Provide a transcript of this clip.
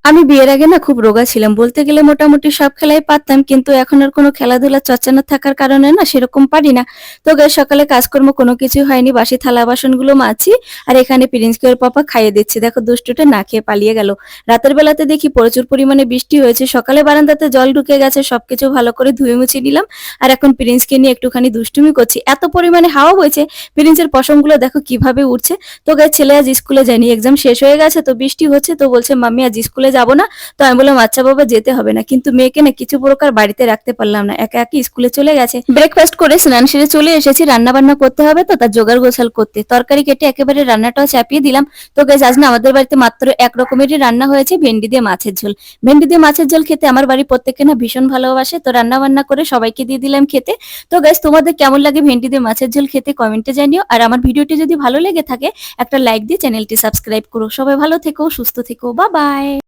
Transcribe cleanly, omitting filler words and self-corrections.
আমি বিয়ের আগে না খুব রোগা ছিলাম। বলতে গেলে মোটামুটি সব খেলাই পারতাম। কিন্তু এখন আর কোনো খেলাধুলার চর্চা না থাকার কারণে না সেরকম পারি না। তো গাইস সকালে কাজকর্ম কোনো কিছুই হয়নি। বাসি থালা বাসনগুলো মাজছি। আর এখানে প্রিন্সকে ওর পাপা খাইয়ে দিচ্ছে। দেখো দুষ্টুটা না খেয়ে পালিয়ে গেল। রাতের বেলাতে দেখি প্রচুর পরিমাণে বৃষ্টি হয়েছে। সকালে বারান্দাতে জল ঢুকে গেছে। সবকিছু ভালো করে ধুয়ে মুছে নিলাম। আর এখন প্রিন্সকে নিয়ে একটুখানি দুষ্টুমি করছি। এত পরিমাণে হাওয়া বইছে, প্রিন্সের পশমগুলো দেখো কিভাবে উড়ছে। তো গাইস ছেলে আজ স্কুলে যায়নি। এক্সাম শেষ হয়ে গেছে তো বৃষ্টি হচ্ছে তো বলছে মাম্মি আজ স্কুলে যাব না। তো আমি বললাম আচ্ছা বাবা যেতে হবে না। কিন্তু মেয়েকে না কিছু প্রকার বাড়িতে রাখতে পারলাম না। একা একই স্কুলে চলে গেছে। ব্রেকফাস্ট করে স্নান সেরে চলে এসেছি। রান্না বান্না করতে হবে তো তার জোগাড় গোছাল করতে। তরকারি কেটে একেবারে রান্নাটাও চাপিয়ে দিলাম। তো গাইস আজ না আমাদের বাড়িতে মাত্র এক রকমেরই রান্না হয়েছে, ভেন্ডি দিয়ে মাছের ঝোল। ভেন্ডি দিয়ে মাছের ঝোল খেতে আমার বাড়ির প্রত্যেকে না ভীষণ ভালোবাসে। তো রান্না বান্না করে সবাইকে দিয়ে দিলাম খেতে। তো গাইস তোমাদের কেমন লাগে ভেন্ডি দিয়ে মাছের ঝোল খেতে কমেন্টে জানিও। আর আমার ভিডিওটি যদি ভালো লেগে থাকে একটা লাইক দিয়ে চ্যানেলটি সাবস্ক্রাইব করো। সবাই ভালো থেকো, সুস্থ থেকো। Bye bye.